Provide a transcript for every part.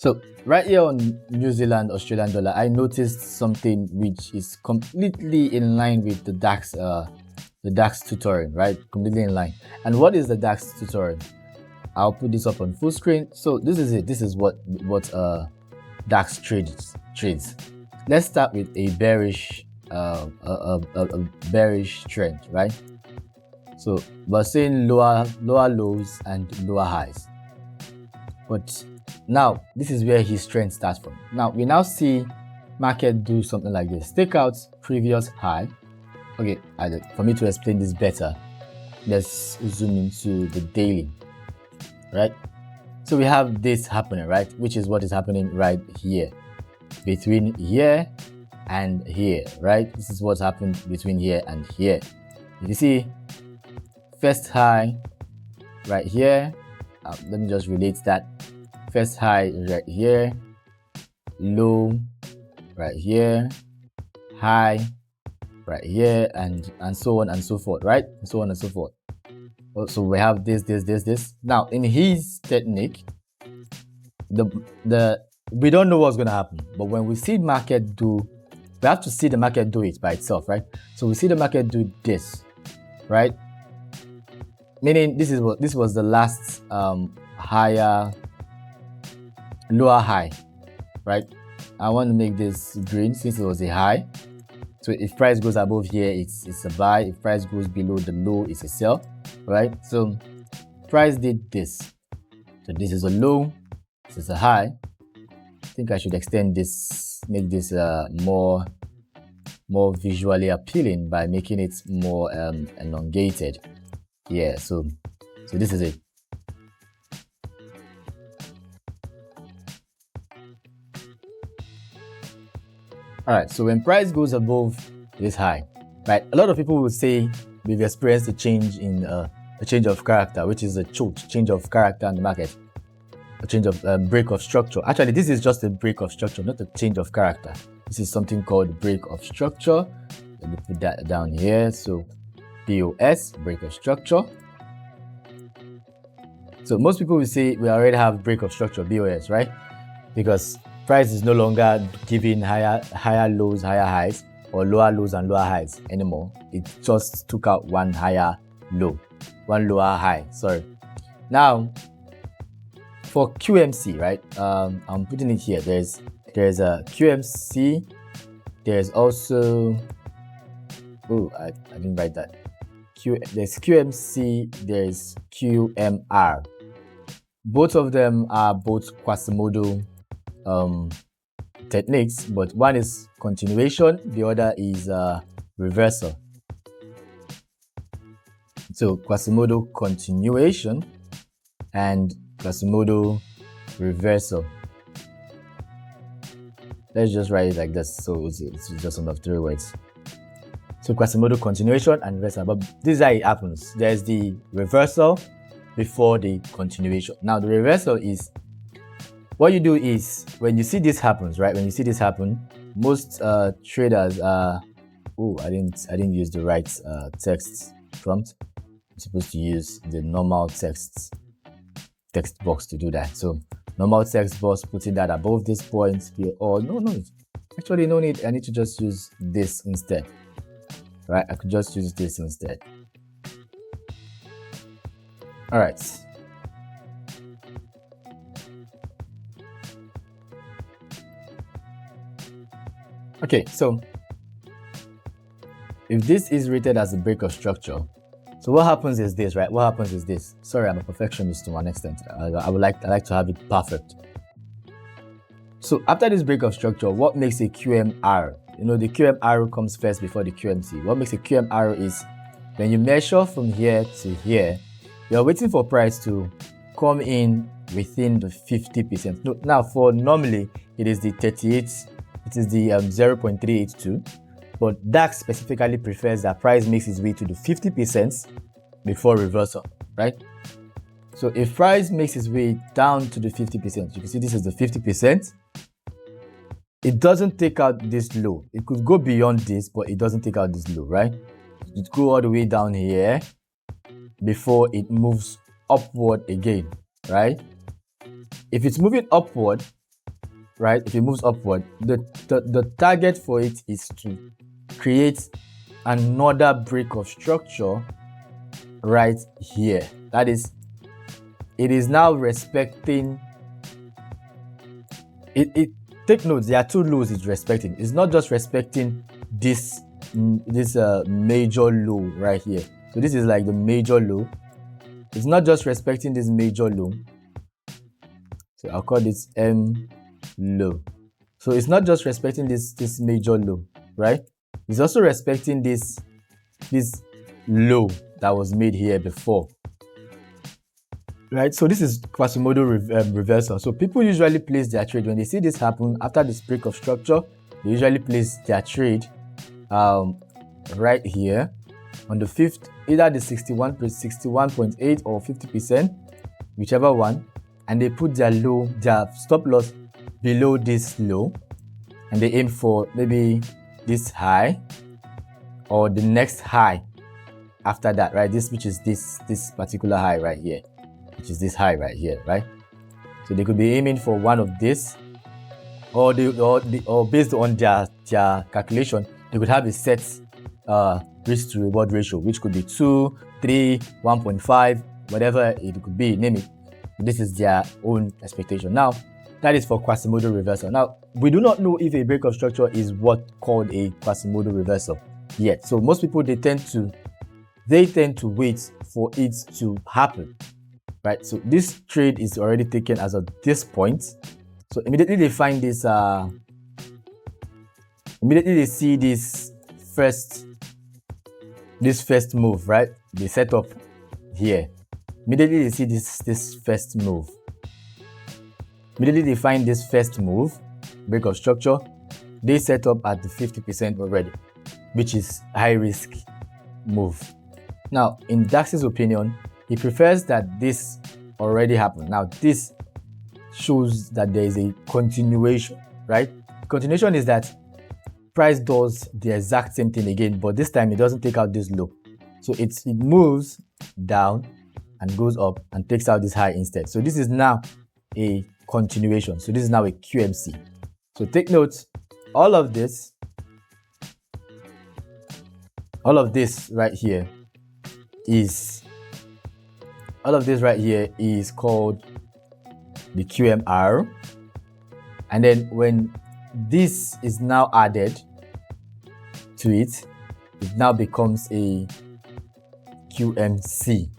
So right here on New Zealand Australian dollar, I noticed something which is completely in line with the DAX tutorial, right? Completely in line. And what is the DAX tutorial? I'll put this up on full screen. So this is it. This is what DAX trades. Let's start with a bearish bearish trend, right? So we're saying lower lows and lower highs. But now this is where his trend starts from. Now we now see market do something like this. Take out previous high. Okay, for me to explain this better, let's zoom into the daily, right? So we have this happening, right? Which is what is happening right here, between here and here, right? This is what's happened between here and here. You see, first high right here. Let me just relate that. First high right here, low right here, high right here, and so on and so forth, right? And so on and so forth. So we have this. Now in his technique, we don't know what's going to happen, but when we see market do, we have to see the market do it by itself, right? So we see the market do this, right? Meaning this was the last lower high, right? I want to make this green since it was a high. So if price goes above here, it's a buy. If price goes below the low, it's a sell, right? So price did this. So this is a low, this is a high. I think I should extend this, make this more visually appealing by making it more elongated. Yeah, so this is it. All right, so when price goes above this high, right, a lot of people will say we've experienced a change in a change of character, which is a change of character in the market, a change of break of structure. Actually, this is just a break of structure, not a change of character. This is something called break of structure. Let me put that down here. So BOS, break of structure. So most people will say we already have break of structure, BOS, right? Because price is no longer giving higher lows, higher highs, or lower lows and lower highs anymore. It just took out one higher low, one lower high, sorry. Now, for QMC, right, I'm putting it here. There's a QMC. There's also, I didn't write that. There's QMC, there's QMR. Both of them are both Quasimodo techniques, but one is continuation, the other is reversal. So Quasimodo continuation and Quasimodo reversal. Let's just write it like this, so it's just under 3 words. So Quasimodo continuation and reversal, but this is how it happens. There's the reversal before the continuation. Now the reversal is, what you do is, when you see this happens, right? When you see this happen, most traders are, I didn't use the right text prompt. I'm supposed to use the normal text box to do that. So normal text box, putting that above this point here. Oh no, actually no need. I need to just use this instead, right? I could just use this instead. All right. Okay, so if this is rated as a break of structure, so what happens is this, right? What happens is this. Sorry, I'm a perfectionist to one extent. I like to have it perfect. So after this break of structure, what makes a QMR? You know, the QMR comes first before the QMC. What makes a QMR is when you measure from here to here, you're waiting for price to come in within the 50%. No, now for normally it is the 38. It is the 0.382, but DAX specifically prefers that price makes its way to the 50% before reversal, right? So if price makes its way down to the 50%, you can see this is the 50%. It doesn't take out this low. It could go beyond this, but it doesn't take out this low, right? It go all the way down here before it moves upward again, right? If it's moving upward, right, if it moves upward, the target for it is to create another break of structure right here. That is, it is now respecting it. Take note, there are two lows it's respecting. It's not just respecting this major low right here. So this is like the major low. It's not just respecting this major low. So I'll call this M low. So it's not just respecting this major low, right? It's also respecting this low that was made here before, right? So this is Quasimodo reversal. So people usually place their trade when they see this happen after this break of structure. They usually place their trade right here on the 5th, either the 61.8 or 50%, whichever one, and they put their stop loss below this low, and they aim for maybe this high or the next high after that, right? Which is this particular high right here, which is this high right here, right? So they could be aiming for one of this, or based on their calculation, they could have a set risk to reward ratio, which could be 2, 3, 1.5, whatever it could be, name it. This is their own expectation. Now, that is for Quasimodo reversal. Now, we do not know if a break of structure is what called a Quasimodo reversal yet. So most people, they tend to wait for it to happen, right? So this trade is already taken as of this point. So immediately they find this, immediately they see this first move, right? They set up here. Immediately they see this first move. Immediately they find this first move, break of structure, they set up at the 50% already, which is high risk move. Now, in DAX's opinion, he prefers that this already happened. Now, this shows that there is a continuation, right? Continuation is that price does the exact same thing again, but this time it doesn't take out this low. So it moves down and goes up and takes out this high instead. So this is now a continuation. So this is now a QMC. So take note, all of this right here is called the QMR. And then when this is now added to it, it now becomes a QMC.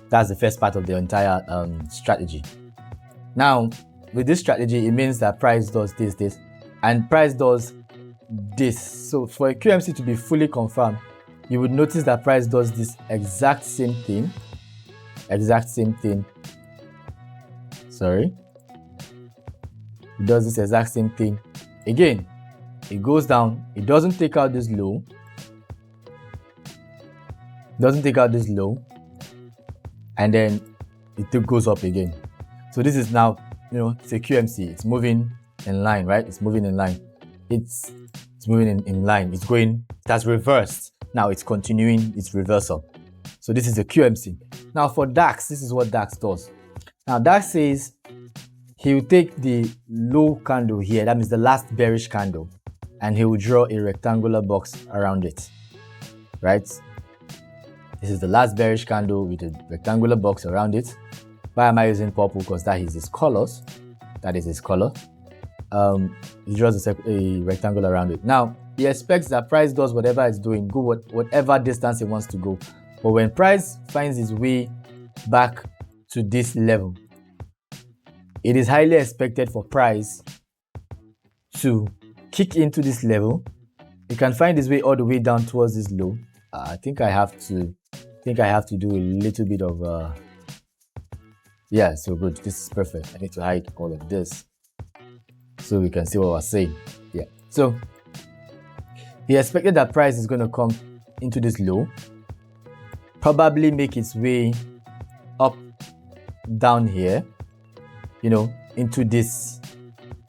That's the first part of the entire strategy. Now, with this strategy, it means that price does this, and price does this. So for a QMC to be fully confirmed, you would notice that price does this exact same thing. Sorry. It does this exact same thing. Again, it goes down. It doesn't take out this low. And then it goes up again. So this is now, it's a QMC. It's moving in line, right? It's moving in line. It's moving in line. It has reversed. Now it's continuing its reversal. So this is a QMC. Now for DAX, this is what DAX does. Now DAX says he will take the low candle here, that means the last bearish candle, and he will draw a rectangular box around it, right? This is the last bearish candle with a rectangular box around it. Why am I using purple? Because that is his colors. That is his color. He draws a rectangle around it. Now, he expects that price does whatever it's doing, go whatever distance it wants to go. But when price finds its way back to this level, it is highly expected for price to kick into this level. It can find its way all the way down towards this low. I think I have to do a little bit of yeah, so good. This is perfect. I need to hide all of this so we can see what we're saying. Yeah. So he expected that price is going to come into this low, probably make its way up down here, into this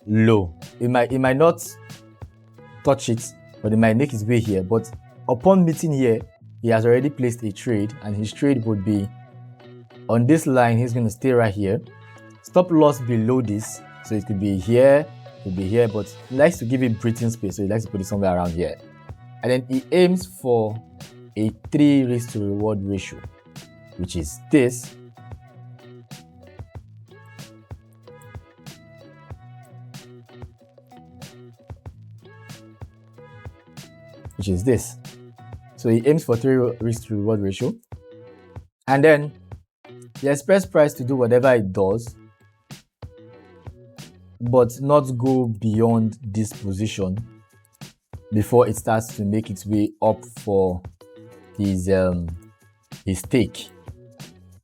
low. It might not touch it, but it might make its way here. But upon meeting here, he has already placed a trade, and his trade would be on this line. He's going to stay right here. Stop loss below this, so it could be here, would be here, but he likes to give it breathing space, so he likes to put it somewhere around here. And then he aims for a 3 risk to reward ratio, which is this. Which is this. So he aims for 3 risk to reward ratio. And then he expects price to do whatever it does, but not go beyond this position before it starts to make its way up for his take.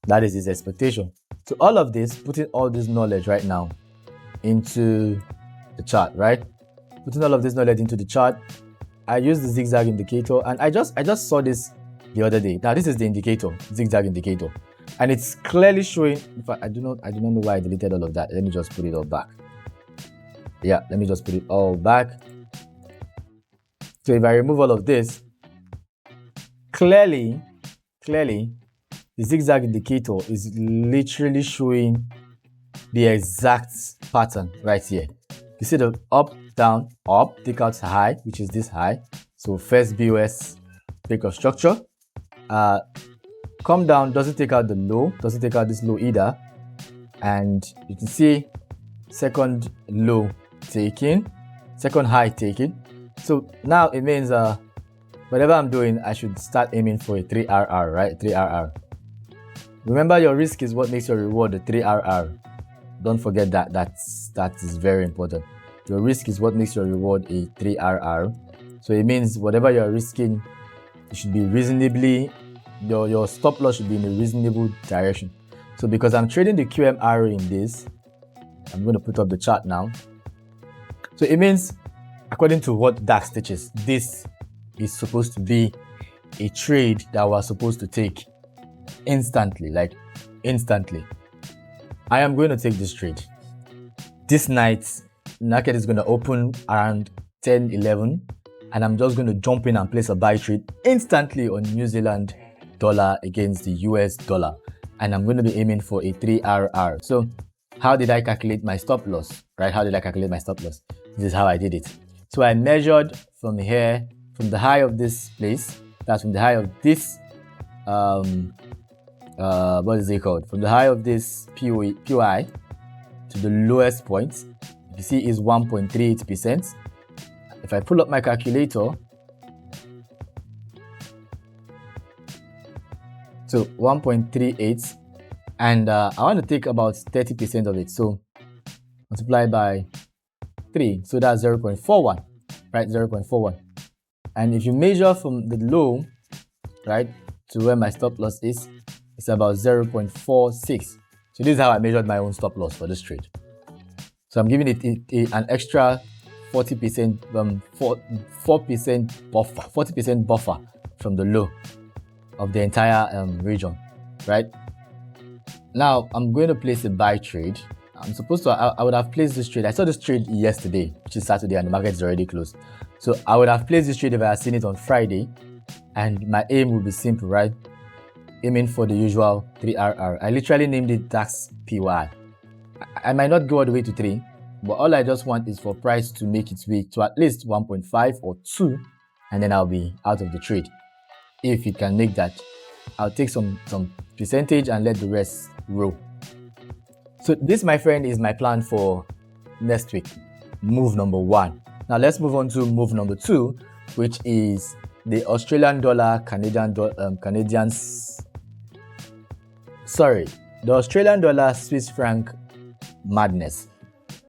That is his expectation. So all of this, putting all this knowledge right now into the chart, right? Putting all of this knowledge into the chart, I use the zigzag indicator, and I just saw this the other day. Now this is the indicator, zigzag indicator, and it's clearly showing. In fact, I do not know why I deleted all of that. Let me just put it all back. Yeah, let me just put it all back. So if I remove all of this, clearly, the zigzag indicator is literally showing the exact pattern right here. You see the up, down, up, take out high, which is this high. So first BOS break of structure. Come down, doesn't take out the low, doesn't take out this low either. And you can see second low taken, second high taken. So now it means whatever I'm doing, I should start aiming for a 3RR, right? 3RR. Remember, your risk is what makes your reward, the 3RR. Don't forget that. That is very important. Your risk is what makes your reward a 3RR. So it means whatever you're risking, it should be reasonably, your stop loss should be in a reasonable direction. So because I'm trading the QMR in this, I'm going to put up the chart now. So it means, according to what DAX teaches, this is supposed to be a trade that we're supposed to take instantly, like instantly. I am going to take this trade. This night, the market is going to open around 10, 11, and I'm just going to jump in and place a buy trade instantly on New Zealand dollar against the US dollar. And I'm going to be aiming for a 3RR. So how did I calculate my stop loss, right? How did I calculate my stop loss? This is how I did it. So I measured from here, from the high of this place, that's from the high of this, what is it called? From the high of this POI to the lowest point, you see is 1.38%. If I pull up my calculator, so 1.38, and I want to take about 30% of it. So multiply by 3, so that's 0.41, right? 0.41. And if you measure from the low, right, to where my stop loss is, it's about 0.46. So this is how I measured my own stop loss for this trade. So I'm giving it an extra 40%, 40% buffer from the low of the entire region, right? Now I'm going to place a buy trade. I'm supposed to, I would have placed this trade. I saw this trade yesterday, which is Saturday, and the market is already closed. So I would have placed this trade if I had seen it on Friday, and my aim would be simple, right? Aiming for the usual 3RR. I literally named it DAX PY. I might not go all the way to 3, but all I just want is for price to make its way to at least 1.5 or 2, and then I'll be out of the trade. If it can make that, I'll take some percentage and let the rest roll. So this, my friend, is my plan for next week. Move number 1. Now let's move on to move number 2, which is the Australian dollar, the Australian dollar Swiss franc madness.